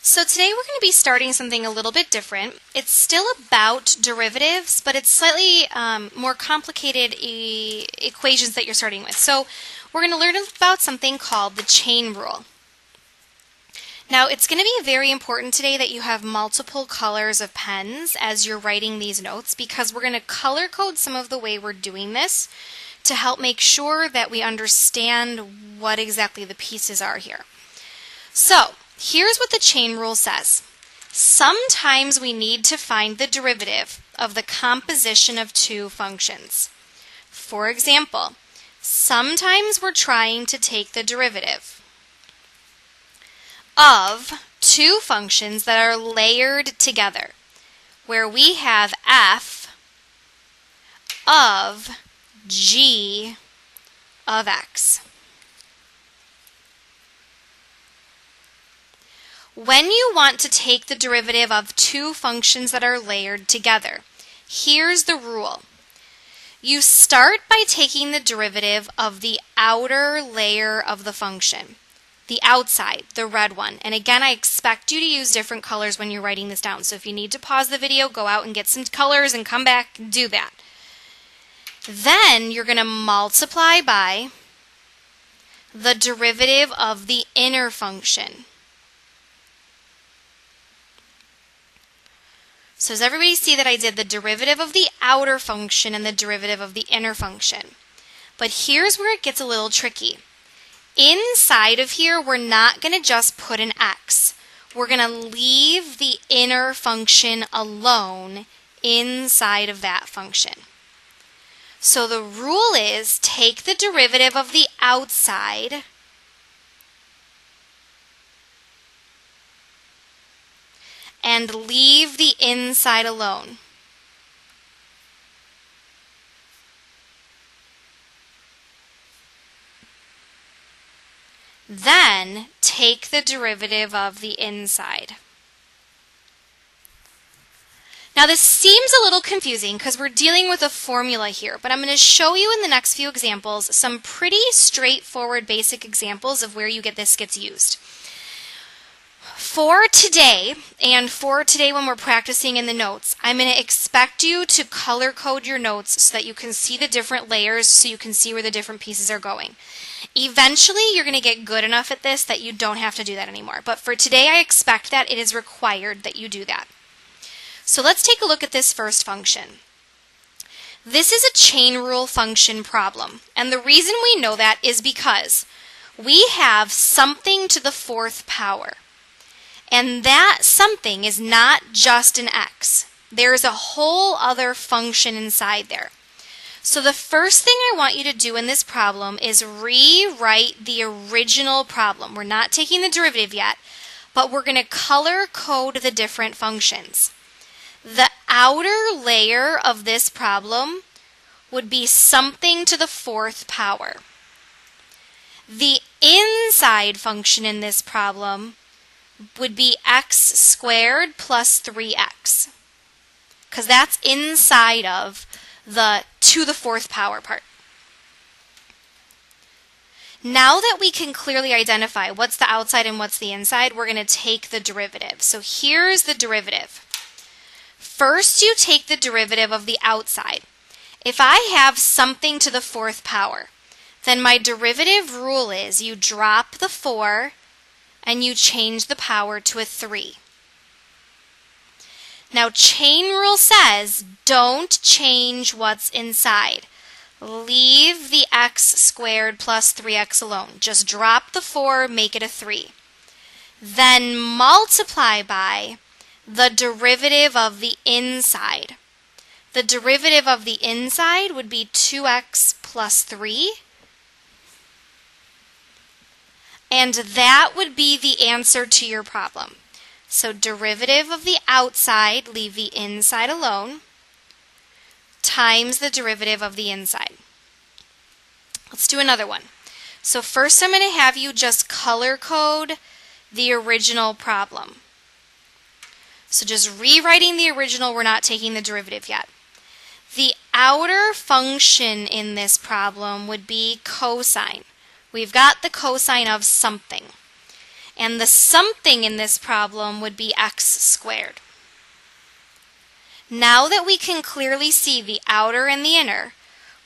So today we're going to be starting something a little bit different. It's still about derivatives, but it's slightly more complicated equations that you're starting with. So we're going to learn about something called the chain rule. Now it's going to be very important today that you have multiple colors of pens as you're writing these notes, because we're going to color code some of the way we're doing this to help make sure that we understand what exactly the pieces are here. So here's what the chain rule says. Sometimes we need to find the derivative of the composition of two functions. For example, sometimes we're trying to take the derivative of two functions that are layered together, where we have f of g of x. When you want to take the derivative of two functions that are layered together, here's the rule. You start by taking the derivative of the outer layer of the function, the outside, the red one. And again, I expect you to use different colors when you're writing this down. So if you need to pause the video, go out and get some colors and come back and do that. Then you're going to multiply by the derivative of the inner function. So does everybody see that I did the derivative of the outer function and the derivative of the inner function? But here's where it gets a little tricky. Inside of here, we're not going to just put an x. We're going to leave the inner function alone inside of that function. So the rule is take the derivative of the outside and leave the inside alone. Then take the derivative of the inside. Now this seems a little confusing because we're dealing with a formula here, but I'm going to show you in the next few examples some pretty straightforward basic examples of where this gets used. For today, and for today when we're practicing in the notes, I'm going to expect you to color code your notes so that you can see the different layers, so you can see where the different pieces are going. Eventually, you're going to get good enough at this that you don't have to do that anymore. But for today, I expect that it is required that you do that. So let's take a look at this first function. This is a chain rule function problem. And the reason we know that is because we have something to the fourth power. And that something is not just an x. There's a whole other function inside there. So the first thing I want you to do in this problem is rewrite the original problem. We're not taking the derivative yet, but we're going to color code the different functions. The outer layer of this problem would be something to the fourth power. The inside function in this problem would be x squared plus 3x, because that's inside of the to the fourth power part. Now that we can clearly identify what's the outside and what's the inside, we're going to take the derivative. So here's the derivative. First, you take the derivative of the outside. If I have something to the fourth power, then my derivative rule is you drop the 4 and you change the power to a 3. Now, chain rule says don't change what's inside. Leave the x squared plus 3x alone. Just drop the 4, make it a 3. Then multiply by the derivative of the inside. The derivative of the inside would be 2x plus 3. And that would be the answer to your problem. So derivative of the outside, leave the inside alone, times the derivative of the inside. Let's do another one. So first I'm going to have you just color code the original problem. So just rewriting the original, we're not taking the derivative yet. The outer function in this problem would be cosine. We've got the cosine of something. And the something in this problem would be x squared. Now that we can clearly see the outer and the inner,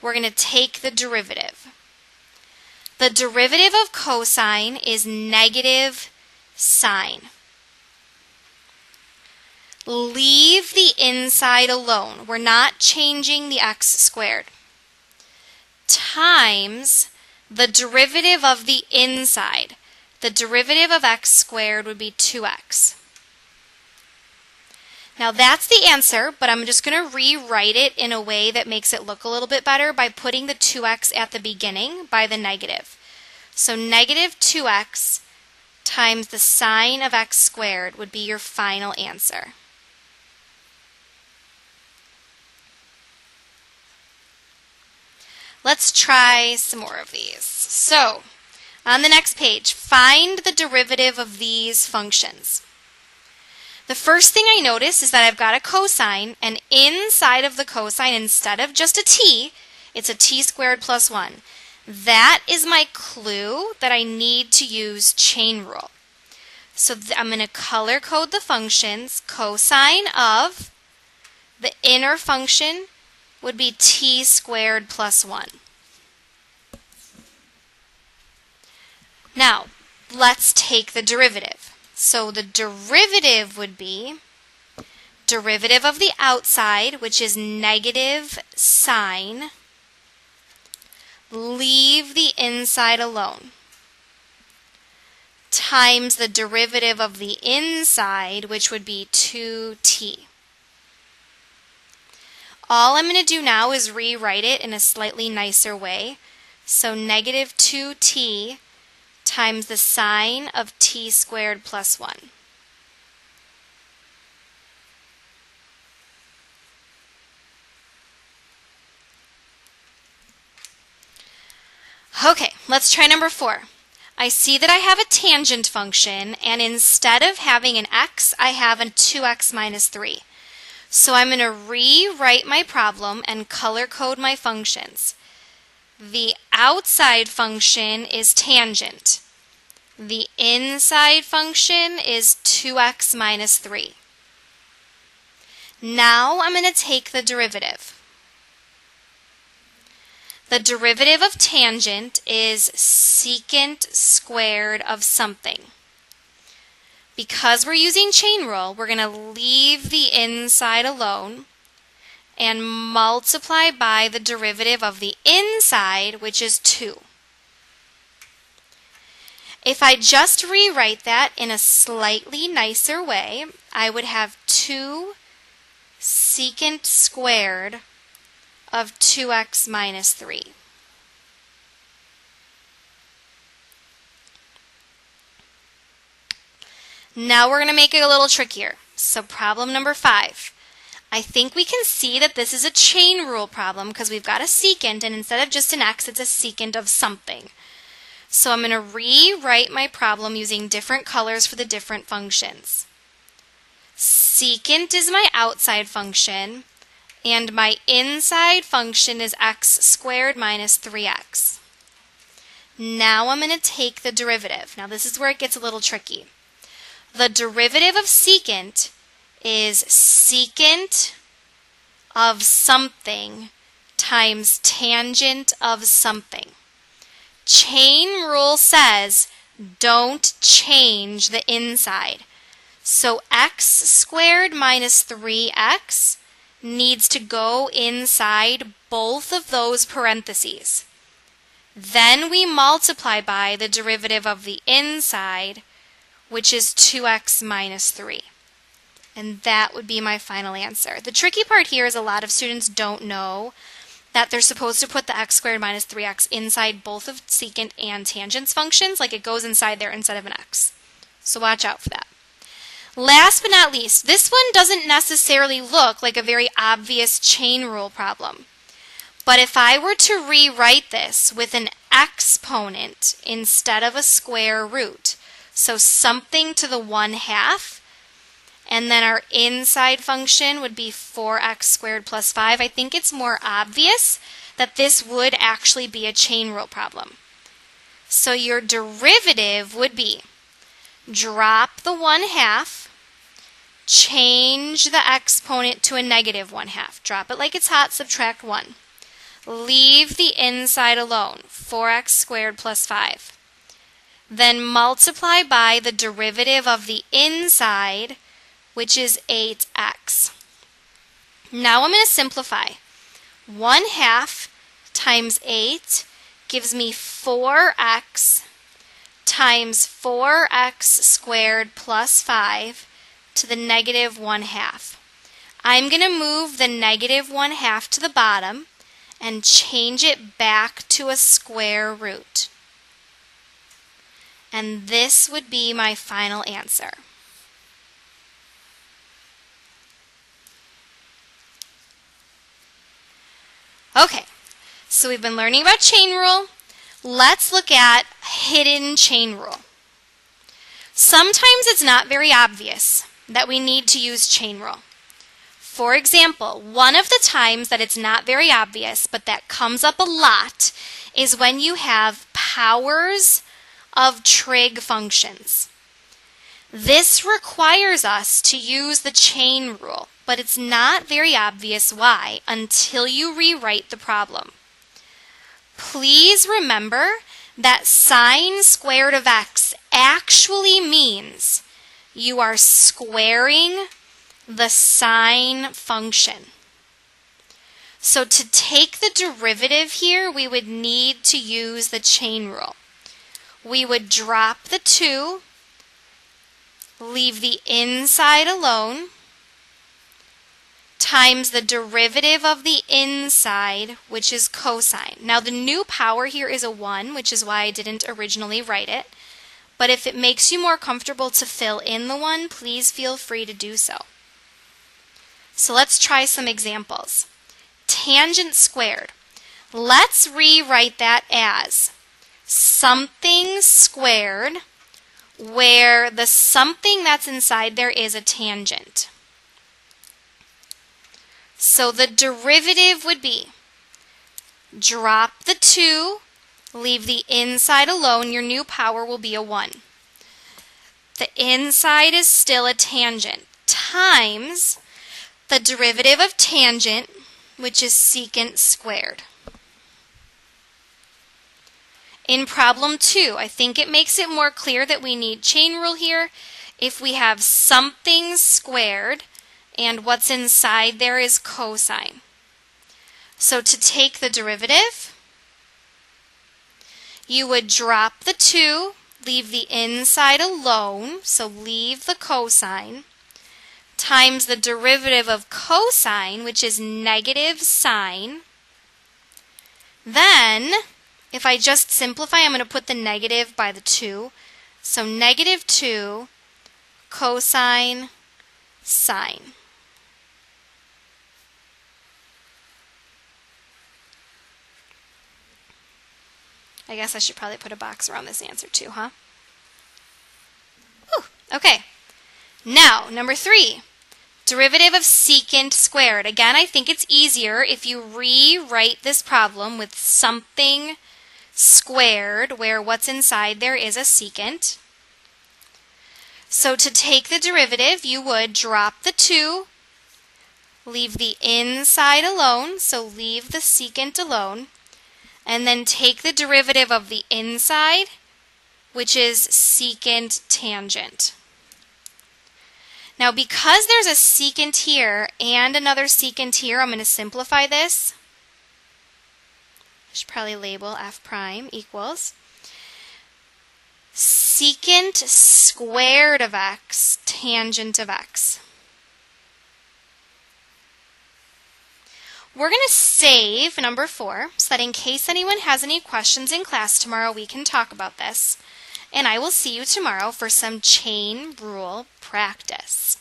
we're going to take the derivative. The derivative of cosine is negative sine. Leave the inside alone. We're not changing the x squared. Times the derivative of the inside. The derivative of x squared would be 2x. Now that's the answer, but I'm just going to rewrite it in a way that makes it look a little bit better by putting the 2x at the beginning by the negative. So negative 2x times the sine of x squared would be your final answer. Let's try some more of these. So, on the next page, find the derivative of these functions. The first thing I notice is that I've got a cosine, and inside of the cosine, instead of just a t, it's a t squared plus 1. That is my clue that I need to use chain rule. So I'm going to color code the functions. Cosine of the inner function would be t squared plus 1. Now, let's take the derivative. So the derivative would be derivative of the outside, which is negative sine. Leave the inside alone. Times the derivative of the inside, which would be 2t. All I'm going to do now is rewrite it in a slightly nicer way. So negative 2t times the sine of t squared plus 1. Okay, let's try number 4. I see that I have a tangent function, and instead of having an x, I have a 2x minus 3. So I'm going to rewrite my problem and color code my functions. The outside function is tangent. The inside function is 2x minus 3. Now I'm going to take the derivative. The derivative of tangent is secant squared of something. Because we're using chain rule, we're going to leave the inside alone and multiply by the derivative of the inside, which is 2. If I just rewrite that in a slightly nicer way, I would have 2 secant squared of 2x minus 3. Now we're going to make it a little trickier. So problem number 5. I think we can see that this is a chain rule problem because we've got a secant, and instead of just an x, it's a secant of something. So I'm going to rewrite my problem using different colors for the different functions. Secant is my outside function, and my inside function is x squared minus 3x. Now I'm going to take the derivative. Now this is where it gets a little tricky. The derivative of secant is secant of something times tangent of something. Chain rule says don't change the inside. So x squared minus 3x needs to go inside both of those parentheses. Then we multiply by the derivative of the inside, which is 2x minus 3. And that would be my final answer. The tricky part here is a lot of students don't know that they're supposed to put the x squared minus 3x inside both of secant and tangents functions, like it goes inside there instead of an x. So watch out for that. Last but not least, this one doesn't necessarily look like a very obvious chain rule problem. But if I were to rewrite this with an exponent instead of a square root, so something to the 1/2, and then our inside function would be 4x squared plus 5, I think it's more obvious that this would actually be a chain rule problem. So your derivative would be drop the 1/2, change the exponent to a negative 1/2. Drop it like it's hot, subtract 1. Leave the inside alone, 4x squared plus 5. Then multiply by the derivative of the inside, which is 8x. Now I'm going to simplify. 1/2 times 8 gives me 4x times 4x squared plus 5 to the negative 1/2. I'm going to move the negative 1/2 to the bottom and change it back to a square root. And this would be my final answer. Okay, so we've been learning about chain rule. Let's look at hidden chain rule. Sometimes it's not very obvious that we need to use chain rule. For example, one of the times that it's not very obvious, but that comes up a lot, is when you have powers of trig functions. This requires us to use the chain rule, but it's not very obvious why until you rewrite the problem. Please remember that sine squared of x actually means you are squaring the sine function. So to take the derivative here, we would need to use the chain rule. We would drop the 2, leave the inside alone, times the derivative of the inside, which is cosine. Now the new power here is a 1, which is why I didn't originally write it. But if it makes you more comfortable to fill in the 1, please feel free to do so. So let's try some examples. Tangent squared. Let's rewrite that as something squared, where the something that's inside there is a tangent. So the derivative would be drop the 2, leave the inside alone, your new power will be a 1. The inside is still a tangent, times the derivative of tangent, which is secant squared. In problem 2, I think it makes it more clear that we need chain rule here. If we have something squared and what's inside there is cosine. So to take the derivative, you would drop the 2, leave the inside alone, so leave the cosine, times the derivative of cosine, which is negative sine. Then, if I just simplify, I'm going to put the negative by the 2. So negative 2 cosine sine. I guess I should probably put a box around this answer too, huh? Whew, okay. Now, number 3. Derivative of secant squared. Again, I think it's easier if you rewrite this problem with something squared, where what's inside there is a secant. So to take the derivative, you would drop the 2, leave the inside alone, so leave the secant alone, and then take the derivative of the inside, which is secant tangent. Now, because there's a secant here and another secant here, I'm going to simplify this. I should probably label f prime equals secant squared of x tangent of x. We're going to save number 4 so that in case anyone has any questions in class tomorrow, we can talk about this. And I will see you tomorrow for some chain rule practice.